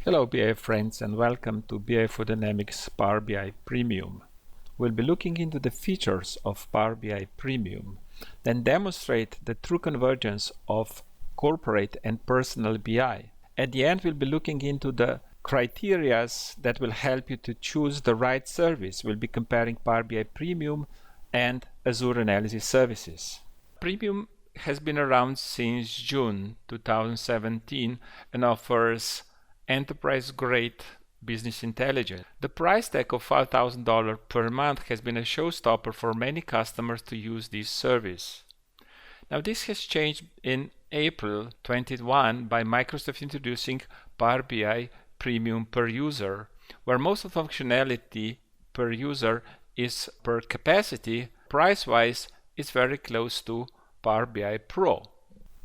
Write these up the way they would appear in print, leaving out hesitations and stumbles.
Hello BI friends and welcome to BI4Dynamics Power BI Premium. We'll be looking into the features of Power BI Premium, then demonstrate the true convergence of corporate and personal BI. At the end, we'll be looking into the criteria that will help you to choose the right service. We'll be comparing Power BI Premium and Azure Analysis Services. Premium has been around since June 2017 and offers enterprise-grade business intelligence. The price tag of $5,000 per month has been a showstopper for many customers to use this service. Now this has changed in April 2021 by Microsoft introducing Power BI Premium per user, where most of the functionality per user is per capacity. Price-wise, it's very close to Power BI Pro.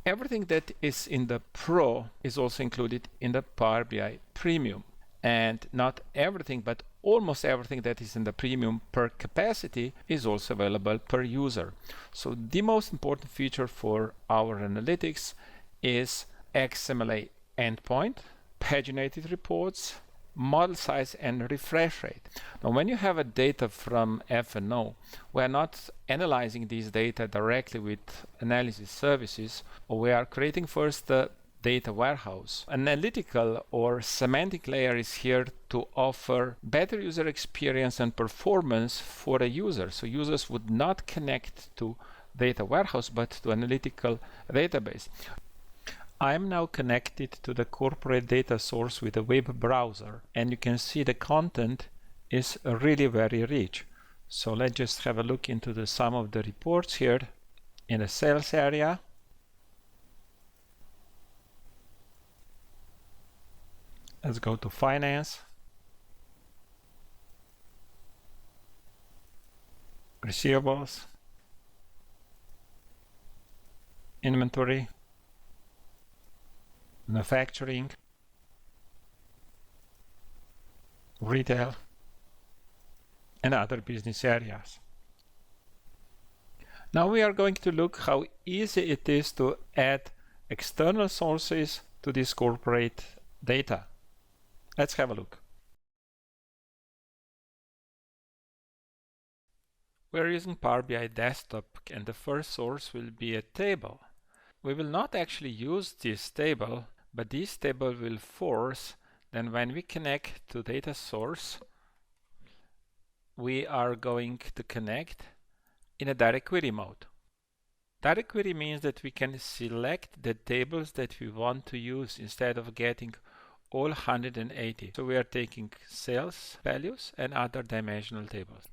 Everything that is in the Pro is also included in the Power BI Premium. And not everything, but almost everything that is in the Premium per capacity is also available per user. So the most important feature for our analytics is XML endpoint, paginated reports, model size and refresh rate. Now when you have a data from F&O, we are not analyzing these data directly with analysis services, or we are creating first the data warehouse. Analytical or semantic layer is here to offer better user experience and performance for a user. So users would not connect to data warehouse but to analytical database. I'm now connected to the corporate data source with a web browser, and you can see the content is really very rich. So let's just have a look into some of the reports here in the sales area. Let's go to finance, receivables, inventory, manufacturing, retail, and other business areas. Now we are going to look how easy it is to add external sources to this corporate data. Let's have a look. We're using Power BI Desktop, and the first source will be a table. We will not actually use this table, but this table will force then when we connect to data source, we are going to connect in a direct query mode. Direct query means that we can select the tables that we want to use instead of getting all 180. So we are taking sales values and other dimensional tables.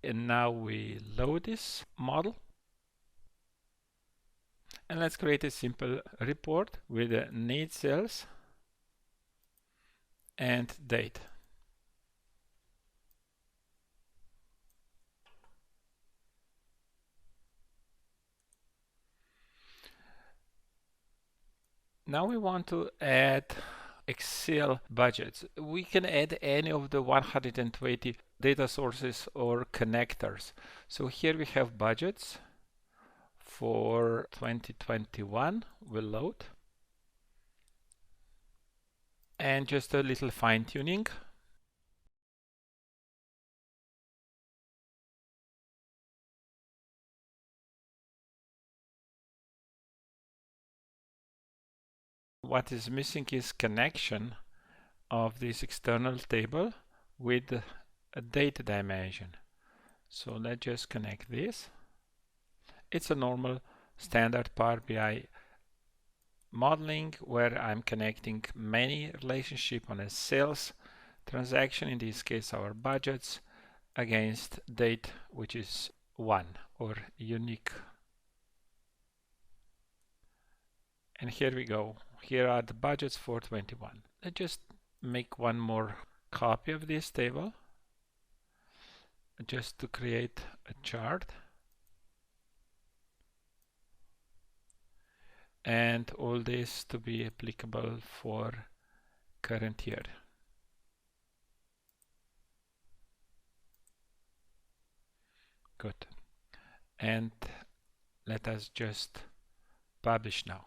And now we load this model. And let's create a simple report with a need sales and date. Now we want to add Excel budgets. We can add any of the 120 data sources or connectors. So here we have budgets for 2021. We'll load. And just a little fine tuning. What is missing is connection of this external table with a data dimension. So let's just connect this. It's a normal standard Power BI modeling where I'm connecting many relationships on a sales transaction, in this case our budgets, against date, which is 1 or unique. And here we go. Here are the budgets for 21. Let's just make one more copy of this table just to create a chart. And all this to be applicable for current year. Good. And let us just publish now.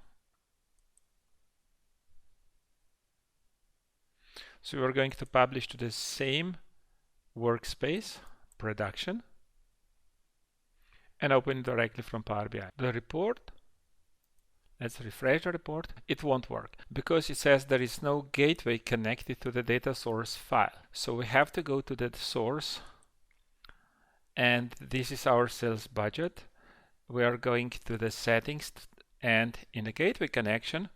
So we're going to publish to the same workspace, production, and open it directly from Power BI. The report, let's refresh the report. It won't work because it says there is no gateway connected to the data source file. So we have to go to the source, and this is our sales budget. We are going to the settings, and in the gateway connection,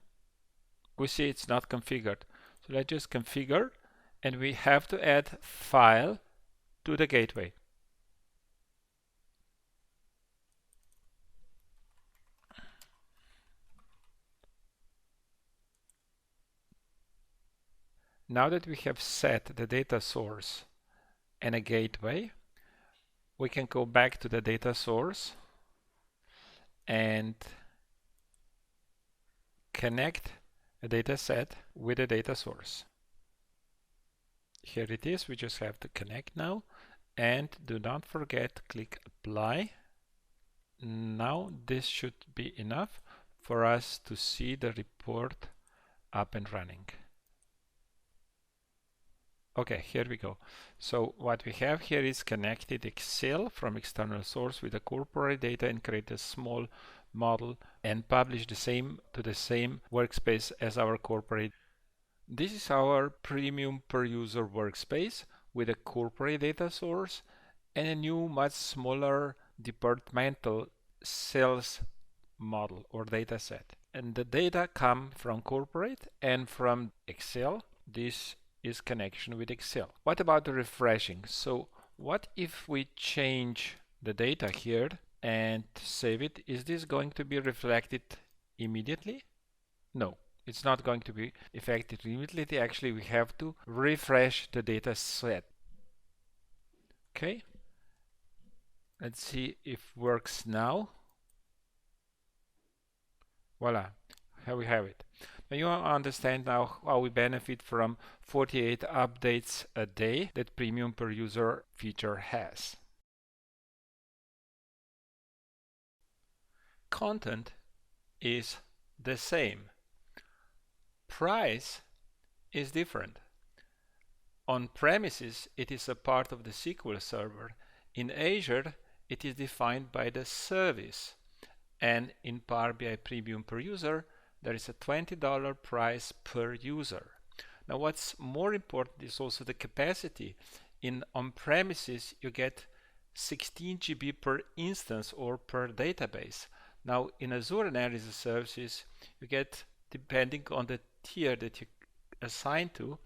we see it's not configured. So let's just configure, and we have to add file to the gateway. Now that we have set the data source and a gateway, we can go back to the data source and connect a data set with a data source. Here it is. We just have to connect now, and do not forget, click apply. Now this should be enough for us to see the report up and running. Okay, here we go. So what we have here is connected Excel from external source with the corporate data, and create a small model and publish the same to the same workspace as our corporate. This is our premium per user workspace with a corporate data source and a new, much smaller departmental sales model or data set. And the data come from corporate and from Excel. This is connection with Excel. What about the refreshing? So what if we change the data here and save it? Is this going to be reflected immediately? No, it's not going to be affected immediately. Actually, we have to refresh the data set. Okay, let's see if it works now. Voila, here we have it. Now you understand now how we benefit from 48 updates a day that premium per user feature has. Content is the same. Price is different. On premises, it is a part of the SQL Server. In Azure, it is defined by the service. And in Power BI Premium per user, there is a $20 price per user. Now what's more important is also the capacity. In on-premises, you get 16 GB per instance or per database. Now in Azure Analysis Services, you get, depending on the tier that you assign to,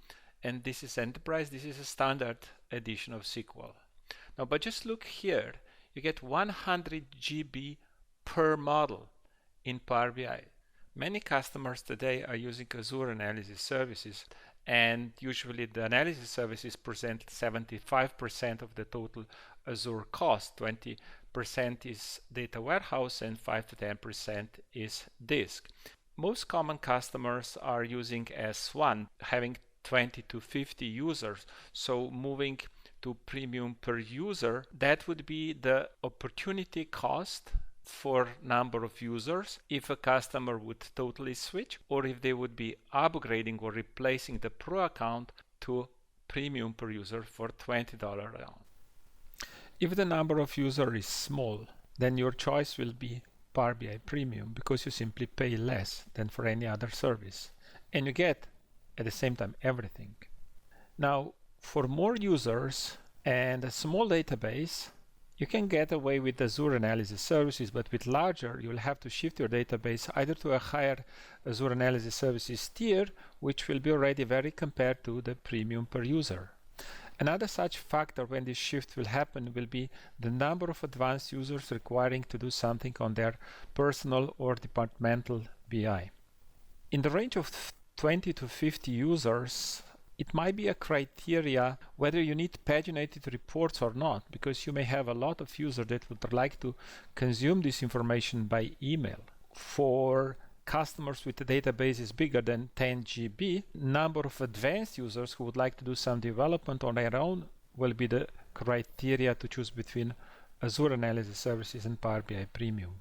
and this is Enterprise, this is a standard edition of SQL. Now, but just look here, you get 100 GB per model in Power BI. Many customers today are using Azure Analysis Services, and usually the analysis services present 75% of the total Azure cost. 20% is data warehouse and 5 to 10% is disk. Most common customers are using S1, having 20 to 50 users. So moving to premium per user, that would be the opportunity cost for number of users if a customer would totally switch, or if they would be upgrading or replacing the pro account to premium per user for $20 account. If the number of users is small, then your choice will be Power BI Premium, because you simply pay less than for any other service and you get at the same time everything. Now for more users and a small database, you can get away with Azure Analysis Services, but with larger, you'll have to shift your database either to a higher Azure Analysis Services tier, which will be already very compared to the premium per user. Another such factor when this shift will happen will be the number of advanced users requiring to do something on their personal or departmental BI. In the range of 20 to 50 users, it might be a criteria whether you need paginated reports or not, because you may have a lot of users that would like to consume this information by email. For customers with a database bigger than 10 GB, number of advanced users who would like to do some development on their own will be the criteria to choose between Azure Analysis Services and Power BI Premium.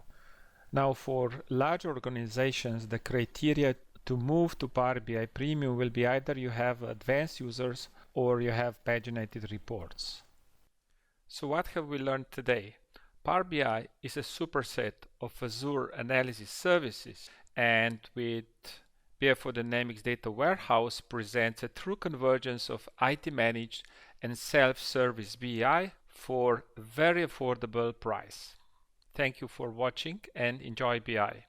Now, for large organizations, the criteria to move to Power BI Premium will be either you have advanced users or you have paginated reports. So what have we learned today? Power BI is a superset of Azure Analysis Services, and with BI4Dynamics Data Warehouse presents a true convergence of IT managed and self-service BI for a very affordable price. Thank you for watching and enjoy BI.